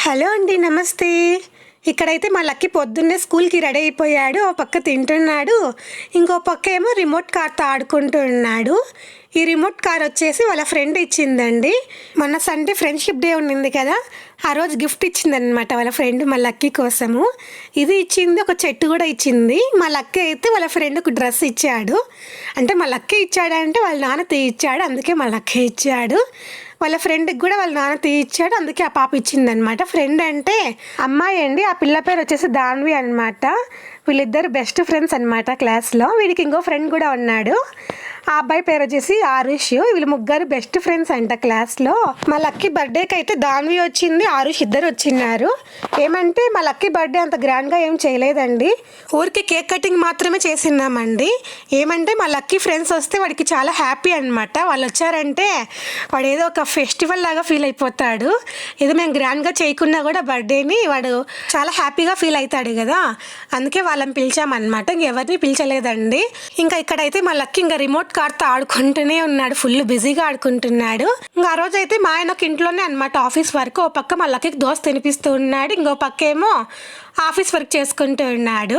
Hello అండి, నమస్తే. ఇక్కడైతే మా లక్కీ పొద్దున్నే స్కూల్కి రెడీ అయిపోయాడు. ఓ పక్క తింటున్నాడు, ఇంకో పక్క ఏమో రిమోట్ కార్తో ఆడుకుంటూ ఉన్నాడు. ఈ రిమోట్ కార్ వచ్చేసి వాళ్ళ ఫ్రెండ్ ఇచ్చిందండి. మొన్న సండే ఫ్రెండ్షిప్ డే ఉండింది కదా, ఆ రోజు గిఫ్ట్ ఇచ్చిందనమాట వాళ్ళ ఫ్రెండ్ మా లక్కీ కోసము. ఇది ఇచ్చింది, ఒక చెట్టు కూడా ఇచ్చింది. మా లక్కీ అయితే వాళ్ళ ఫ్రెండ్కి డ్రెస్ ఇచ్చాడు. అంటే మా లక్కీ ఇచ్చాడంటే వాళ్ళ నాన్న తీయిచ్చాడు, అందుకే మా లక్కీ ఇచ్చాడు. వాళ్ళ ఫ్రెండ్కి కూడా వాళ్ళ నాన్న తీయిచ్చాడు, అందుకే ఆ పాప ఇచ్చిందనమాట. ఫ్రెండ్ అంటే అమ్మాయి అండి, ఆ పిల్ల పేరు వచ్చేసి దాన్వి అనమాట. వీళ్ళిద్దరు బెస్ట్ ఫ్రెండ్స్ అనమాట క్లాస్లో. వీడికి ఇంకో ఫ్రెండ్ కూడా ఉన్నాడు, ఆ అబ్బాయి పేరు వచ్చేసి ఆరుష్. వీళ్ళు ముగ్గురు బెస్ట్ ఫ్రెండ్స్ అంట క్లాస్లో. మా లక్కీ బర్త్డేకి అయితే దాన్వి వచ్చింది, ఆరుష్ ఇద్దరు వచ్చిన్నారు. ఏమంటే మా లక్కీ బర్త్డే అంత గ్రాండ్గా ఏం చేయలేదండి, ఊరికి కేక్ కటింగ్ మాత్రమే చేసినామండి. ఏమంటే మా లక్కీ ఫ్రెండ్స్ వస్తే వాడికి చాలా హ్యాపీ అనమాట. వాళ్ళు వచ్చారంటే వాడు ఏదో ఒక ఫెస్టివల్ లాగా ఫీల్ అయిపోతాడు. ఏదో మేము గ్రాండ్గా చేయకున్నా కూడా బర్త్డేని వాడు చాలా హ్యాపీగా ఫీల్ అవుతాడు కదా, అందుకే వాళ్ళని పిలిచామన్నమాట. ఇంకెవరిని పిలిచలేదండి. ఇంకా ఇక్కడైతే మా లక్కీ ఇంకా రిమోట్ కార్తో ఆడుకుంటూనే ఉన్నాడు, ఫుల్ బిజీగా ఆడుకుంటున్నాడు. ఇంకా ఆ రోజు అయితే మా ఆయనకు ఇంట్లోనే అనమాట ఆఫీస్ వర్క్. ఓ పక్క మా లక్కీకి దోశ తినిపిస్తూ ఉన్నాడు, ఇంకో పక్క ఏమో ఆఫీస్ వర్క్ చేసుకుంటూ ఉన్నాడు.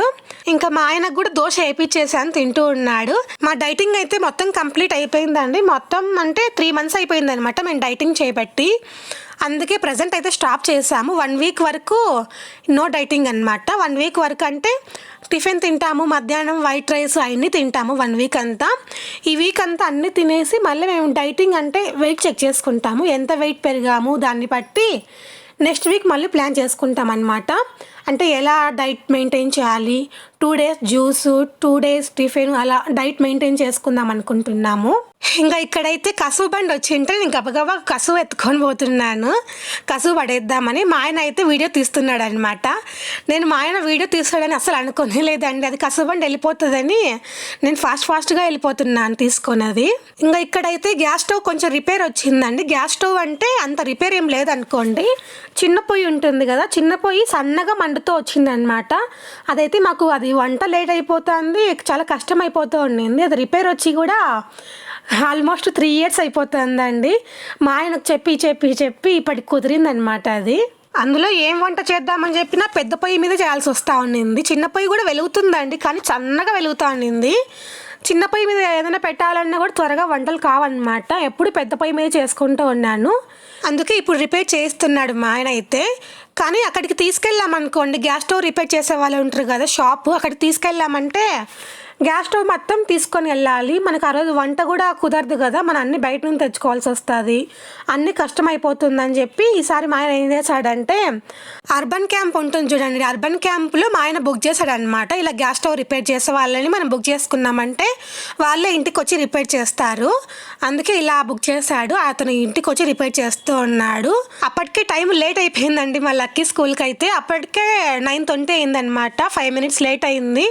ఇంకా మా ఆయనకు కూడా దోశ వేయించేసాను, తింటూ ఉన్నాడు. మా డైటింగ్ అయితే మొత్తం కంప్లీట్ అయిపోయిందండి. మొత్తం అంటే 3 months అయిపోయింది అనమాట మేము డైటింగ్ చేయబట్టి. అందుకే ప్రజెంట్ అయితే స్టాప్ చేసాము. 1 week వరకు నో డైటింగ్ అనమాట. 1 week వరకు అంటే టిఫిన్ తింటాము, మధ్యాహ్నం వైట్ రైస్ అవన్నీ తింటాము 1 week అంతా. ఈ వీక్ అంతా అన్నీ తినేసి మళ్ళీ మేము డైటింగ్ అంటే వెయిట్ చెక్ చేసుకుంటాము, ఎంత వెయిట్ పెరిగాము దాన్ని బట్టి నెక్స్ట్ వీక్ మళ్ళీ ప్లాన్ చేసుకుంటాం అనమాట. అంటే ఎలా డైట్ మెయింటైన్ చేయాలి, 2 days జ్యూసు, 2 days టిఫిన్, అలా డైట్ మెయింటైన్ చేసుకుందాం అనుకుంటున్నాము. ఇంకా ఇక్కడైతే కసువు బండి వచ్చింటే నేను గబగబా కసువు ఎత్తుకొని పోతున్నాను, కసువు పడేద్దామని. మా ఆయన అయితే వీడియో తీస్తున్నాడు అనమాట. నేను మా ఆయన వీడియో తీస్తాడని అసలు అనుకోనే లేదండి, అది కసువు బండి వెళ్ళిపోతుందని నేను ఫాస్ట్గా వెళ్ళిపోతున్నాను తీసుకున్నది. ఇంకా ఇక్కడైతే గ్యాస్ స్టవ్ కొంచెం రిపేర్ వచ్చిందండి. గ్యాస్ స్టవ్ అంటే అంత రిపేర్ ఏం లేదనుకోండి, చిన్న పొయ్యి ఉంటుంది కదా, చిన్న పొయ్యి సన్నగా మండుతో వచ్చిందనమాట. అదైతే మాకు అది వంట లేట్ అయిపోతుంది, చాలా కష్టం అయిపోతూ ఉండింది. అది రిపేర్ వచ్చి కూడా ఆల్మోస్ట్ 3 years అయిపోతుందండి. మా ఆయనకు చెప్పి ఇప్పటికి కుదిరిందనమాట అది. అందులో ఏం వంట చేద్దామని చెప్పినా పెద్ద పొయ్యి మీద చేయాల్సి వస్తూ ఉండింది. చిన్న పొయ్యి కూడా వెలుగుతుందండి, కానీ సన్నగా వెలుగుతూ ఉండింది. చిన్న పొయ్యి మీద ఏదైనా పెట్టాలన్నా కూడా త్వరగా వంటలు కావన్నమాట. ఎప్పుడు పెద్ద పొయ్యి మీద చేసుకుంటూ ఉన్నాను, అందుకే ఇప్పుడు రిపేర్ చేస్తున్నాడు మా ఆయన అయితే. కానీ అక్కడికి తీసుకెళ్ళామనుకోండి, గ్యాస్ స్టవ్ రిపేర్ చేసే వాళ్ళు ఉంటారు కదా షాపు, అక్కడికి తీసుకెళ్ళామంటే గ్యాస్ స్టవ్ మొత్తం తీసుకొని వెళ్ళాలి. మనకు ఆ రోజు వంట కూడా కుదరదు కదా, మనం అన్ని బయట నుంచి తెచ్చుకోవాల్సి వస్తుంది, అన్ని కష్టమైపోతుందని చెప్పి ఈసారి మా ఆయన ఏం చేశాడంటే అర్బన్ క్యాంప్ ఉంటుంది చూడండి, అర్బన్ క్యాంప్లో మా ఆయన బుక్ చేశాడనమాట. ఇలా గ్యాస్ స్టవ్ రిపేర్ చేసే వాళ్ళని మనం బుక్ చేసుకున్నామంటే వాళ్ళే ఇంటికి వచ్చి రిపేర్ చేస్తారు. అందుకే ఇలా బుక్ చేశాడు, అతను ఇంటికి వచ్చి రిపేర్ చేస్తూ ఉన్నాడు. అప్పటికే టైం లేట్ అయిపోయిందండి మా లక్కీ స్కూల్కి అయితే. అప్పటికే 9:20 అయిందనమాట, 5 minutes లేట్ అయింది.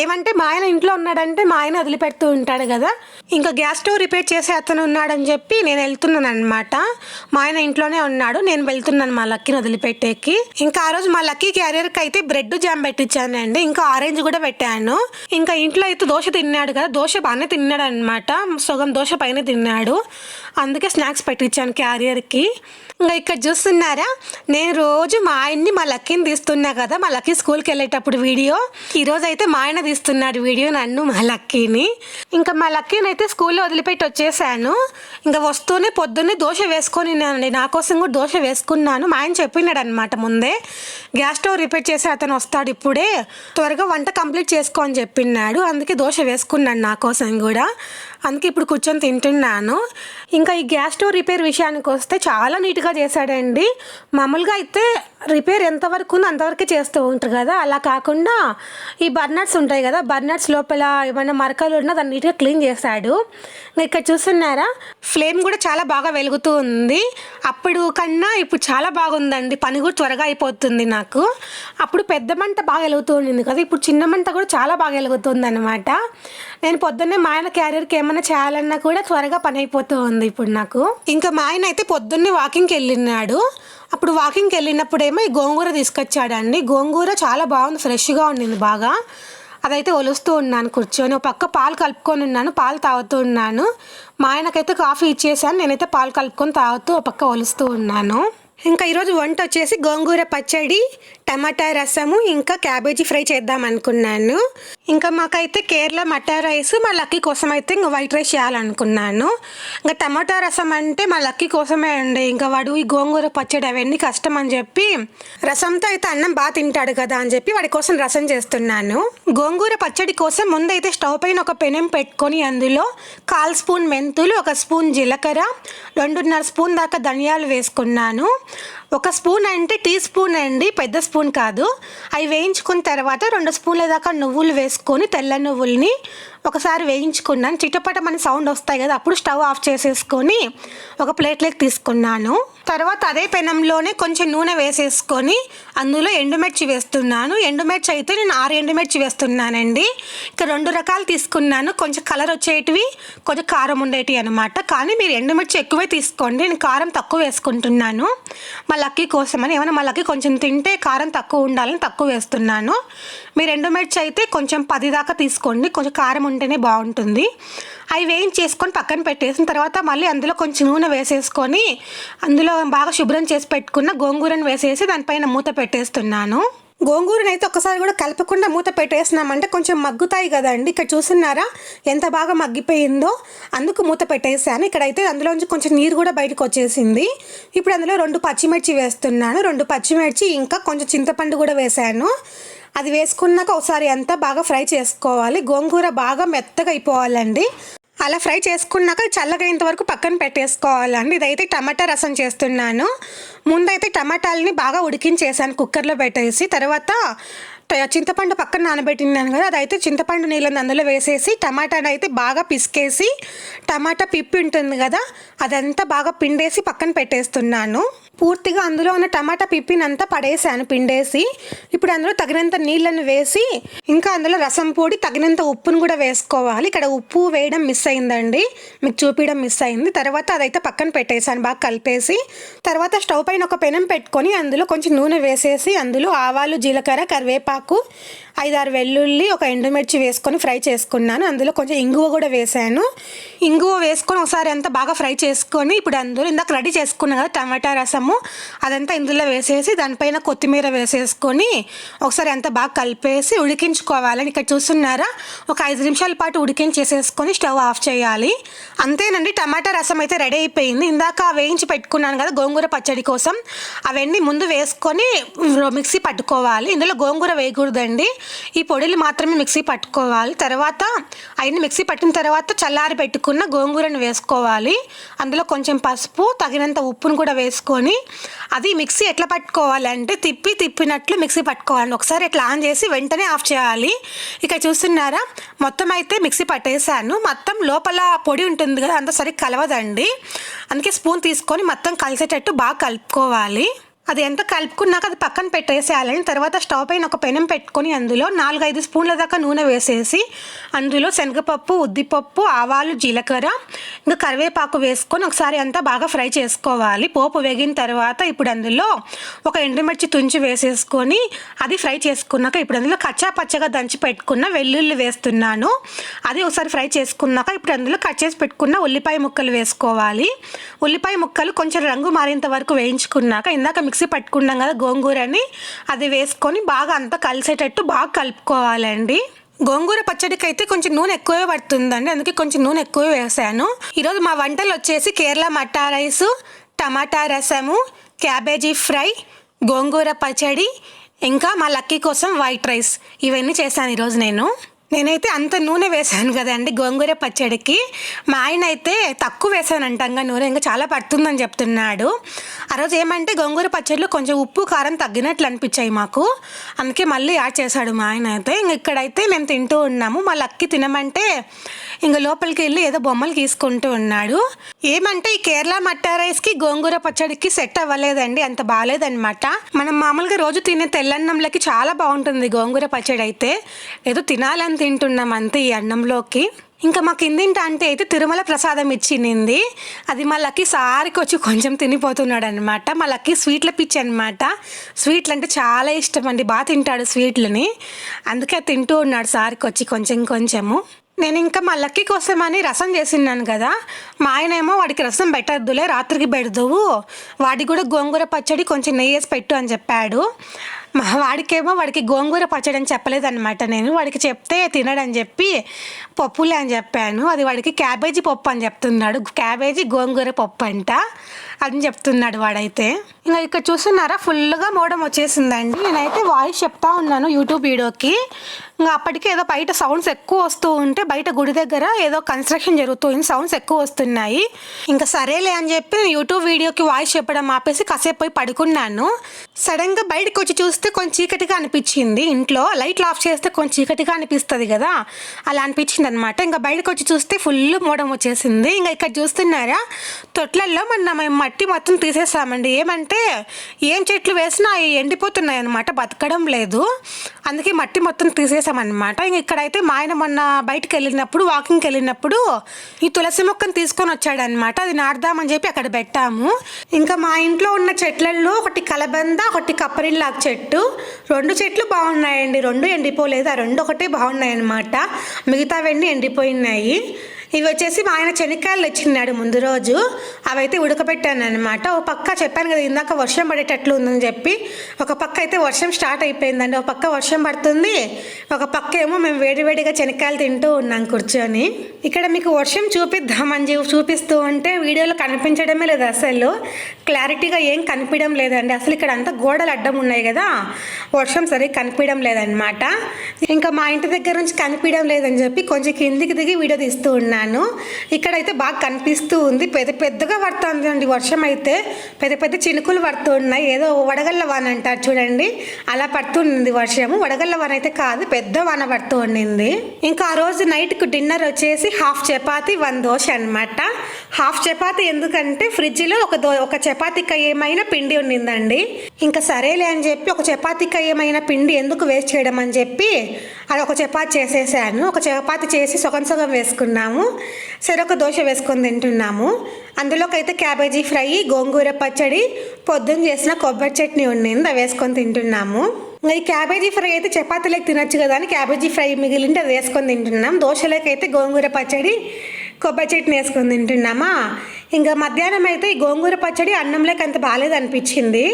ఏమంటే మా ఆయన ఇంట్లో ఉన్నాడంటే మా ఆయన వదిలిపెడుతూ ఉంటాడు కదా, ఇంకా గ్యాస్ స్టవ్ రిపేర్ చేసే అతను ఉన్నాడని చెప్పి నేను వెళ్తున్నాను అనమాట. మా ఆయన ఇంట్లోనే ఉన్నాడు, నేను వెళ్తున్నాను మా లక్కీని వదిలిపెట్టేకి. ఇంకా ఆ రోజు మా లక్కీ క్యారియర్కి అయితే బ్రెడ్ జామ్ పెట్టించానండి, ఇంకా ఆరెంజ్ కూడా పెట్టాను. ఇంకా ఇంట్లో అయితే దోశ తిన్నాడు కదా, దోశ బాగానే తిన్నాడు అనమాట, సగం దోశ పైన తిన్నాడు, అందుకే స్నాక్స్ పెట్టించాను క్యారియర్కి. ఇంకా ఇక్కడ చూస్తున్నారా, నేను రోజు మా ఆయన్ని మా లక్కీని తీస్తున్నా కదా, మా లక్కీ స్కూల్కి వెళ్ళేటప్పుడు వీడియో. ఈరోజు అయితే మా ఆయన తీస్తున్నాడు వీడియో నన్ను మా లక్కీని. ఇంకా మా లక్కీని అయితే స్కూల్లో వదిలిపెట్టి వచ్చేసాను. ఇంకా వస్తూనే పొద్దున్నే దోశ వేసుకొని నా కోసం కూడా దోశ వేసుకున్నాను. మా ఆయన చెప్పినాడు అనమాట ముందే, గ్యాస్ స్టవ్ రిపేర్ చేసి అతను వస్తాడు ఇప్పుడే, త్వరగా వంట కంప్లీట్ చేసుకో అని చెప్పినాడు. అందుకే దోశ వేసుకున్నాను నా కోసం కూడా, అందుకే ఇప్పుడు కూర్చొని తింటున్నాను. ఇంకా ఈ గ్యాస్ స్టవ్ రిపేర్ విషయానికి వస్తే చాలా నీట్గా చేశాడండి. మామూలుగా అయితే రిపేర్ ఎంతవరకు ఉందో అంతవరకే చేస్తూ ఉంటారు కదా, అలా కాకుండా ఈ బర్నర్స్ ఉంటాయి కదా, బర్నర్స్ లోపల ఏమైనా మరకలు ఉన్నా దాన్ని నీట్గా క్లీన్ చేశాడు. ఇక్కడ చూస్తున్నారా, ఫ్లేమ్ కూడా చాలా బాగా వెలుగుతూ ఉంది. అప్పుడు కన్నా ఇప్పుడు చాలా బాగుందండి, పని కూడా త్వరగా అయిపోతుంది నాకు. అప్పుడు పెద్ద మంట బాగా వెలుగుతూ ఉండింది కదా, ఇప్పుడు చిన్న మంట కూడా చాలా బాగా వెలుగుతుంది అనమాట. నేను పొద్దున్నే మా ఆయన క్యారియర్కి ఏమైనా చేయాలన్నా కూడా త్వరగా పని అయిపోతూ ఉంది ఇప్పుడు నాకు. ఇంకా మా ఆయన అయితే పొద్దున్నే వాకింగ్కి వెళ్ళినాడు. అప్పుడు వాకింగ్కి వెళ్ళినప్పుడేమో ఈ గోంగూర తీసుకొచ్చాడండి. గోంగూర చాలా బాగుంది, ఫ్రెష్గా ఉండింది బాగా. అదైతే ఒలుస్తూ ఉన్నాను కూర్చొని, ఒక పక్క పాలు కలుపుకొని ఉన్నాను, పాలు తాగుతూ ఉన్నాను. మా ఆయనకైతే కాఫీ ఇచ్చేసాను, నేనైతే పాలు కలుపుకొని తాగుతూ ఒక పక్క ఒలుస్తూ ఉన్నాను. ఇంకా ఈరోజు వంట వచ్చేసి గోంగూర పచ్చడి, టమాటా రసము, ఇంకా క్యాబేజీ ఫ్రై చేద్దాం అనుకున్నాను. ఇంకా మాకైతే కేరళ మటా రైస్, మా లక్కీ కోసం అయితే ఇంకా వైట్ రైస్ చేయాలనుకున్నాను. ఇంకా టమాటా రసం అంటే మా లక్కీ కోసమే అండి. ఇంకా వాడు ఈ గోంగూర పచ్చడి అవన్నీ కష్టం అని చెప్పి రసంతో అయితే అన్నం బాగా తింటాడు కదా అని చెప్పి వాడి కోసం రసం చేస్తున్నాను. గోంగూర పచ్చడి కోసం ముందైతే స్టవ్ పైన ఒక పెనం పెట్టుకొని అందులో 1/4 స్పూన్ మెంతులు, 1 స్పూన్ జీలకర్ర, 2.5 స్పూన్ దాకా ధనియాలు వేసుకున్నాను. 1 స్పూన్ అంటే టీ స్పూన్ అండి, పెద్ద స్పూన్ కాదు. అవి వేయించుకున్న తర్వాత 2 స్పూన్ల దాకా నువ్వులు వేసుకొని తెల్ల నువ్వుల్ని ఒకసారి వేయించుకున్నాను. చిటపటమని సౌండ్ వస్తాయి కదా, అప్పుడు స్టవ్ ఆఫ్ చేసేసుకొని ఒక ప్లేట్లోకి తీసుకున్నాను. తర్వాత అదే పెనంలోనే కొంచెం నూనె వేసేసుకొని అందులో ఎండుమిర్చి వేస్తున్నాను. ఎండుమిర్చి అయితే నేను 6 ఎండుమిర్చి వేస్తున్నానండి. ఇంకా 2 రకాలు తీసుకున్నాను, కొంచెం కలర్ వచ్చేటివి, కొంచెం కారం ఉండేటివి అనమాట. కానీ మీరు ఎండుమిర్చి ఎక్కువే తీసుకోండి, నేను కారం తక్కువ వేసుకుంటున్నాను మా లక్కీ కోసమని. ఏమైనా మా లక్కీ కొంచెం తింటే కారం తక్కువ ఉండాలని తక్కువ వేస్తున్నాను. మీరు ఎండుమిర్చి అయితే కొంచెం 10 దాకా తీసుకోండి, కొంచెం కారం ఉంటేనే బాగుంటుంది. అవి వేయించేసుకొని పక్కన పెట్టేసిన తర్వాత మళ్ళీ అందులో కొంచెం నూనె వేసేసుకొని అందులో బాగా శుభ్రం చేసి పెట్టుకున్న గోంగూరను వేసేసి దానిపైన మూత పెట్టేస్తున్నాను. గోంగూరను అయితే ఒకసారి కూడా కలపకుండా మూత పెట్టేసినామంటే కొంచెం మగ్గుతాయి కదండి. ఇక్కడ చూస్తున్నారా ఎంత బాగా మగ్గిపోయిందో, అందుకు మూత పెట్టేసాను. ఇక్కడైతే అందులోంచి కొంచెం నీరు కూడా బయటకు వచ్చేసింది. ఇప్పుడు అందులో 2 పచ్చిమిర్చి వేస్తున్నాను. 2 పచ్చిమిర్చి ఇంకా కొంచెం చింతపండు కూడా వేసాను. అది వేసుకున్నాక ఒకసారి అంతా బాగా ఫ్రై చేసుకోవాలి. గోంగూర బాగా మెత్తగా అయిపోవాలండి. అలా ఫ్రై చేసుకున్నాక చల్లగైనంత వరకు పక్కన పెట్టేసుకోవాలండి. ఇదైతే టమాటా రసం చేస్తున్నాను. ముందైతే టమాటాలని బాగా ఉడికించేసాను కుక్కర్లో పెట్టేసి. తర్వాత చింతపండు పక్కన నానబెట్టినాను కదా, అదైతే చింతపండు నీళ్ళని అందులో వేసేసి టమాటాని అయితే బాగా పిసికేసి టమాటా పిప్పి ఉంటుంది కదా అదంతా బాగా పిండేసి పక్కన పెట్టేస్తున్నాను. పూర్తిగా అందులో ఉన్న టమాటా పిప్పిని అంతా పడేసాను పిండేసి. ఇప్పుడు అందులో తగినంత నీళ్ళని వేసి ఇంకా అందులో రసం పొడి, తగినంత ఉప్పును కూడా వేసుకోవాలి. ఇక్కడ ఉప్పు వేయడం మిస్ అయిందండి, మీకు చూపించడం మిస్ అయింది. తర్వాత అదైతే పక్కన పెట్టేసాను బాగా కలిపేసి. తర్వాత స్టవ్ పైన ఒక పెనం పెట్టుకొని అందులో కొంచెం నూనె వేసేసి అందులో ఆవాలు, జీలకర్ర, కరివేపాకు, 5-6 వెల్లుల్లి, 1 ఎండుమిర్చి వేసుకొని ఫ్రై చేసుకున్నాను. అందులో కొంచెం ఇంగువ కూడా వేసాను. ఇంగువ వేసుకొని ఒకసారి అంతా బాగా ఫ్రై చేసుకొని ఇప్పుడు అందులో ఇందాక రెడీ చేసుకున్నాను కదా టమాటా రసము, అదంతా ఇందులో వేసేసి దానిపైన కొత్తిమీర వేసేసుకొని ఒకసారి అంతా బాగా కలిపేసి ఉడికించుకోవాలని. ఇక్కడ చూస్తున్నారా ఒక 5 నిమిషాల పాటు ఉడికించేసేసుకొని స్టవ్ ఆఫ్ చేయాలి. అంతేనండి, టమాటా రసం అయితే రెడీ అయిపోయింది. ఇందాక వేయించి పెట్టుకున్నాను కదా గోంగూర పచ్చడి కోసం, అవన్నీ ముందు వేసుకొని మిక్సీ పట్టుకోవాలి. ఇందులో గోంగూర వేయకూడదండి, ఈ పొడిలు మాత్రమే మిక్సీ పట్టుకోవాలి. తర్వాత అవన్నీ మిక్సీ పట్టిన తర్వాత చల్లారి పెట్టుకున్న గోంగూరను వేసుకోవాలి. అందులో కొంచెం పసుపు, తగినంత ఉప్పును కూడా వేసుకొని అది మిక్సీ ఎట్లా పట్టుకోవాలంటే తిప్పినట్లు మిక్సీ పట్టుకోవాలి. ఒకసారి ఇట్లా ఆన్ చేసి వెంటనే ఆఫ్ చేయాలి. ఇక్కడ చూస్తున్నారా మొత్తం అయితే మిక్సీ పట్టేసాను. మొత్తం లోపల పొడి ఉంటుంది కదా అంత సరిగ్గా కలవదండి, అందుకే స్పూన్ తీసుకొని మొత్తం కలిసేటట్టు బాగా కలుపుకోవాలి. అది ఎంత కలుపుకున్నాక అది పక్కన పెట్టేసేయాలని. తర్వాత స్టవ్ పైన ఒక పెనం పెట్టుకొని అందులో 4-5 స్పూన్ల దాకా నూనె వేసేసి అందులో శనగపప్పు, ఉద్దిపప్పు, ఆవాలు, జీలకర్ర, ఇంకా కరివేపాకు వేసుకొని ఒకసారి అంతా బాగా ఫ్రై చేసుకోవాలి. పోపు వేగిన తర్వాత ఇప్పుడు అందులో 1 ఎండుమిర్చి తుంచి వేసేసుకొని అది ఫ్రై చేసుకున్నాక ఇప్పుడు అందులో కచ్చా పచ్చగా దంచి పెట్టుకున్న వెల్లుల్లి వేస్తున్నాను. అది ఒకసారి ఫ్రై చేసుకున్నాక ఇప్పుడు అందులో కట్ చేసి పెట్టుకున్న ఉల్లిపాయ ముక్కలు వేసుకోవాలి. ఉల్లిపాయ ముక్కలు కొంచెం రంగు మారేంత వరకు వేయించుకున్నాక ఇందాక మిక్సీ పట్టుకున్నాం కదా గోంగూరని, అది వేసుకొని బాగా అంతా కలిసేటట్టు బాగా కలుపుకోవాలండి. గోంగూర పచ్చడికి అయితే కొంచెం నూనె ఎక్కువే పడుతుందండి, అందుకే కొంచెం నూనె ఎక్కువ వేసాను. ఈరోజు మా వంటలు వచ్చేసి కేరళ మటా రైసు, టమాటా రసము, క్యాబేజీ ఫ్రై, గోంగూర పచ్చడి, ఇంకా మా లక్కీ కోసం వైట్ రైస్, ఇవన్నీ చేశాను ఈరోజు నేనైతే అంత నూనె వేసాను కదండి గోంగూర పచ్చడికి. మా ఆయన అయితే తక్కువ వేసానంటంగా నూనె, ఇంకా చాలా పడుతుందని చెప్తున్నాడు. ఆ రోజు ఏమంటే గోంగూర పచ్చడిలో కొంచెం ఉప్పు కారం తగ్గినట్లు అనిపించాయి మాకు, అందుకే మళ్ళీ యాడ్ చేశాడు మా ఆయన అయితే. ఇంక ఇక్కడైతే మేము తింటూ ఉన్నాము. మా లక్కీ తినమంటే ఇంక లోపలికి వెళ్ళి ఏదో బొమ్మలు గీసుకుంటూ ఉన్నాడు. ఏమంటే ఈ కేరళ మట్టా రైస్కి గోంగూర పచ్చడికి సెట్ అవ్వలేదండి, అంత బాగాలేదనమాట. మనం మామూలుగా రోజు తినే తెల్లన్నంలోకి చాలా బాగుంటుంది గోంగూర పచ్చడి అయితే, ఏదో తినాలని తింటున్నాం అంతే ఈ అన్నంలోకి. ఇంకా మా కిందింట అంటే అయితే తిరుమల ప్రసాదం ఇచ్చింది, అది మా లక్కీ సారికి వచ్చి కొంచెం తినిపోతున్నాడు అనమాట. మా లక్కీ స్వీట్ల పిచ్చి అనమాట, స్వీట్లు అంటే చాలా ఇష్టం అండి, బాగా తింటాడు స్వీట్లని, అందుకే తింటూ ఉన్నాడు సారికి వచ్చి కొంచెము. నేను ఇంకా మా లక్కీ కోసమని రసం చేసిన్నాను కదా, మా ఆయనేమో వాడికి రసం పెట్టద్దులే రాత్రికి పెడదువు, వాడికి కూడా గోంగూర పచ్చడి కొంచెం నెయ్యి వేసి పెట్టు అని చెప్పాడు. వాడికి గోంగూర పచ్చడి అని చెప్పలేదన్నమాట. నేను వాడికి చెప్తే తినడని చెప్పి పప్పులే అని చెప్పాను. అది వాడికి క్యాబేజీ పప్పు అని చెప్తున్నాడు. క్యాబేజీ గోంగూర పప్పు అంట అని చెప్తున్నాడు వాడైతే. ఇంకా ఇక్కడ చూస్తున్నారా ఫుల్గా మోడం వచ్చేసిందండి. నేనైతే వాయిస్ చెప్తా ఉన్నాను యూట్యూబ్ వీడియోకి. ఇంకా అప్పటికి ఏదో బయట సౌండ్స్ ఎక్కువ వస్తూ ఉంటే, బయట గుడి దగ్గర ఏదో కన్స్ట్రక్షన్ జరుగుతుంది, సౌండ్స్ ఎక్కువ వస్తున్నాయి. ఇంకా సరేలే అని చెప్పి యూట్యూబ్ వీడియోకి వాయిస్ చెప్పడం ఆపేసి కాసేపు పోయి పడుకున్నాను. సడన్గా బయటకు వచ్చి చూస్తే కొంచెం చీకటిగా అనిపించింది. ఇంట్లో లైట్లు ఆఫ్ చేస్తే కొంచెం చీకటిగా అనిపిస్తుంది కదా, అలా అనిపించింది అనమాట. ఇంకా బయటకు వచ్చి చూస్తే ఫుల్ మోడం వచ్చేసింది. ఇంకా ఇక్కడ చూస్తున్నారా తొట్లల్లో మేము మట్టి మొత్తం తీసేసామండి. ఏమంటే ఏం చెట్లు వేసినా అవి ఎండిపోతున్నాయి అనమాట, బతకడం లేదు. అందుకే మట్టి మొత్తం తీసేసామన్నమాట. ఇంక ఇక్కడైతే మా ఆయన మొన్న బయటకు వెళ్ళినప్పుడు, వాకింగ్కి వెళ్ళినప్పుడు ఈ తులసి మొక్కను తీసుకొని వచ్చాడనమాట. అది నాటుదామని చెప్పి అక్కడ పెట్టాము. ఇంకా మా ఇంట్లో ఉన్న చెట్లలో ఒకటి కలబంద, ఒకటి కప్పరిల్లాకు చెట్టు, 2 చెట్లు బాగున్నాయండి. 2 ఎండిపోలేదు, ఆ 2 ఒకటే బాగున్నాయి అనమాట. మిగతావన్నీ ఎండిపోయినాయి. ఇవి వచ్చేసి మా ఆయన శనక్కాయలు తెచ్చిన్నాడు ముందు రోజు, అవైతే ఉడకబెట్టాను అనమాట. ఒక పక్క చెప్పాను కదా ఇందాక వర్షం పడేటట్లు ఉందని చెప్పి, ఒక పక్క అయితే వర్షం స్టార్ట్ అయిపోయిందండి. ఒక పక్క వర్షం పడుతుంది, ఒక పక్క ఏమో మేము వేడివేడిగా శనక్కాయలు తింటూ ఉన్నాం కూర్చొని. ఇక్కడ మీకు వర్షం చూపిద్దామని చూపిస్తూ ఉంటే వీడియోలో కనిపించడమే లేదు, అసలు క్లారిటీగా ఏం కనిపించడం లేదండి. అసలు ఇక్కడ అంతా గోడలు అడ్డం ఉన్నాయి కదా, వర్షం సరిగ్గా కనిపించడం లేదనమాట. ఇంకా మా ఇంటి దగ్గర నుంచి కనిపించడం లేదని చెప్పి కొంచెం కిందికి దిగి వీడియో తీస్తూ ఉన్నాను. ఇక్కడైతే బాగా కనిపిస్తూ ఉంది, పెద్దగా పడుతుంది అండి వర్షం అయితే. పెద్ద చినుకులు పడుతున్నాయి, ఏదో వడగళ్ళ వాన అంటారు చూడండి, అలా పడుతుంది వర్షము. వడగళ్ళ వాన అయితే కాదు, పెద్ద వాన పడుతూ ఉండింది. ఇంకా ఆ రోజు నైట్కు డిన్నర్ వచ్చేసి 1/2 చపాతీ 1 దోశ అనమాట. 1/2 చపాతీ ఎందుకంటే ఫ్రిడ్జ్లో ఒక చపాతీకి ఏమైనా పిండి ఉండిందండి. ఇంకా సరేలే అని చెప్పి ఒక చపాతీకి ఏమైనా పిండి ఎందుకు వేస్ట్ చేయడం అని చెప్పి అది ఒక చపాతీ చేసేసాను. ఒక చపాతీ చేసి సగం వేసుకున్నాము, సరే ఒక దోశ వేసుకొని తింటున్నాము. అందులోకి అయితే క్యాబేజీ ఫ్రై, గోంగూర పచ్చడి, పొద్దున్న చేసిన కొబ్బరి చట్నీ ఉండింది, అవి వేసుకొని తింటున్నాము. ఇంకా ఈ క్యాబేజీ ఫ్రై అయితే చపాతీలోకి తినొచ్చు కదా అని క్యాబేజీ ఫ్రై మిగిలింటే అది వేసుకొని తింటున్నాం. దోశలోకి అయితే గోంగూర పచ్చడి, కొబ్బరి చట్నీ వేసుకొని తింటున్నామా. ఇంకా మధ్యాహ్నం అయితే ఈ గోంగూర పచ్చడి అన్నంలోకి అంత బాగాలేదు అనిపించింది.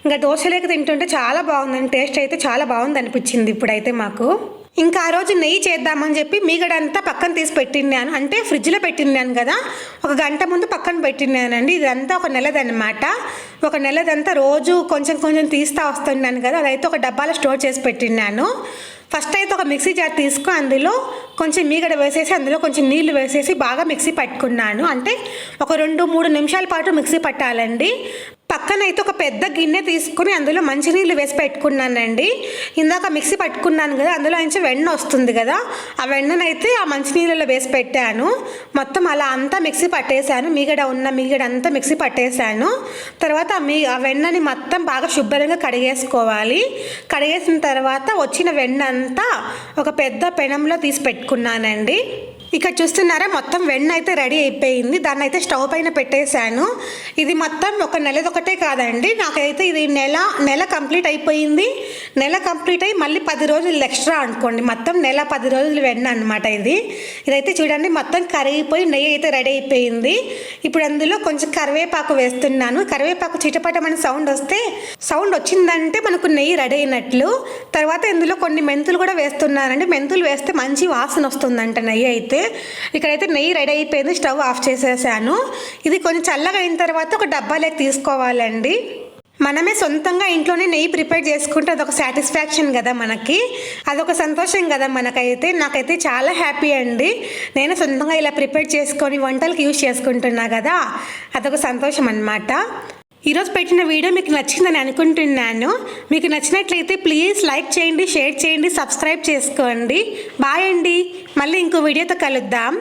ఇంకా దోశలోకి తింటుంటే చాలా బాగుందండి, టేస్ట్ అయితే చాలా బాగుంది అనిపించింది ఇప్పుడైతే మాకు. ఇంకా ఆ రోజు నెయ్యి చేద్దామని చెప్పి మీగడంతా పక్కన తీసి పెట్టినాను, అంటే ఫ్రిడ్జ్లో పెట్టినాను కదా, 1 గంట ముందు పక్కన పెట్టినానండి. ఇదంతా 1 నెలదన్నమాట. 1 నెలదంతా రోజు కొంచెం తీస్తూ వస్తున్నాను కదా, అదైతే ఒక డబ్బాలో స్టోర్ చేసి పెట్టినాను. ఫస్ట్ అయితే ఒక మిక్సీ జార్ తీసుకొని అందులో కొంచెం మీగడ వేసేసి అందులో కొంచెం నీళ్లు వేసేసి బాగా మిక్సీ పట్టుకున్నాను. అంటే ఒక 2-3 నిమిషాల పాటు మిక్సీ పట్టాలండి. పక్కన అయితే ఒక పెద్ద గిన్నె తీసుకుని అందులో మంచినీళ్ళు వేసి పెట్టుకున్నానండి. ఇందాక మిక్సీ పట్టుకున్నాను కదా, అందులో నుంచి వెన్న వస్తుంది కదా, ఆ వెన్ననైతే ఆ మంచినీళ్ళలో వేసి పెట్టాను. మొత్తం అలా అంతా మిక్సీ పట్టేశాను, మీగడ అంతా మిక్సీ పట్టేశాను. తర్వాత ఆ వెన్నని మొత్తం బాగా శుభ్రంగా కడిగేసుకోవాలి. కడిగేసిన తర్వాత వచ్చిన వెన్న అంతా ఒక పెద్ద పెనంలో తీసి పెట్టుకున్నానండి. ఇక్కడ చూస్తున్నారా మొత్తం వెన్న అయితే రెడీ అయిపోయింది. దాన్ని అయితే స్టవ్ పైన పెట్టేశాను. ఇది మొత్తం 1 నెలదొకటే కాదండి, నాకైతే ఇది నెల కంప్లీట్ అయిపోయింది. నెల కంప్లీట్ అయ్యి మళ్ళీ 10 రోజులు ఎక్స్ట్రా అనుకోండి, మొత్తం నెల 10 రోజులు వెన్న అనమాట ఇదైతే చూడండి మొత్తం కరిగిపోయి నెయ్యి అయితే రెడీ అయిపోయింది. ఇప్పుడు అందులో కొంచెం కరివేపాకు వేస్తున్నాను. కరివేపాకు చిటపటమని సౌండ్ వచ్చిందంటే మనకు నెయ్యి రెడీ అయినట్లు. తర్వాత ఇందులో కొన్ని మెంతులు కూడా వేస్తున్నానండి. మెంతులు వేస్తే మంచి వాసన వస్తుందంట నెయ్యి అయితే. ఇక్కడైతే నెయ్యి రెడీ అయిపోయింది, స్టవ్ ఆఫ్ చేసేసాను. ఇది కొంచెం చల్లగా అయిన తర్వాత ఒక డబ్బాలోకి తీసుకోవాలండి. మనమే సొంతంగా ఇంట్లోనే నెయ్యి ప్రిపేర్ చేసుకుంటే అదొక సాటిస్ఫాక్షన్ కదా మనకి, అదొక సంతోషం కదా మనకైతే. నాకైతే చాలా హ్యాపీ అండి, నేను సొంతంగా ఇలా ప్రిపేర్ చేసుకొని వంటలకు యూజ్ చేసుకుంటున్నా కదా, అదొక సంతోషం అన్నమాట. ఈరోజు పెట్టిన వీడియో మీకు నచ్చిందని అనుకుంటున్నాను. మీకు నచ్చినట్లయితే ప్లీజ్ లైక్ చేయండి, షేర్ చేయండి, సబ్స్క్రైబ్ చేసుకోండి. బాయ్ అండి, మళ్ళీ ఇంకో వీడియోతో కలుద్దాం.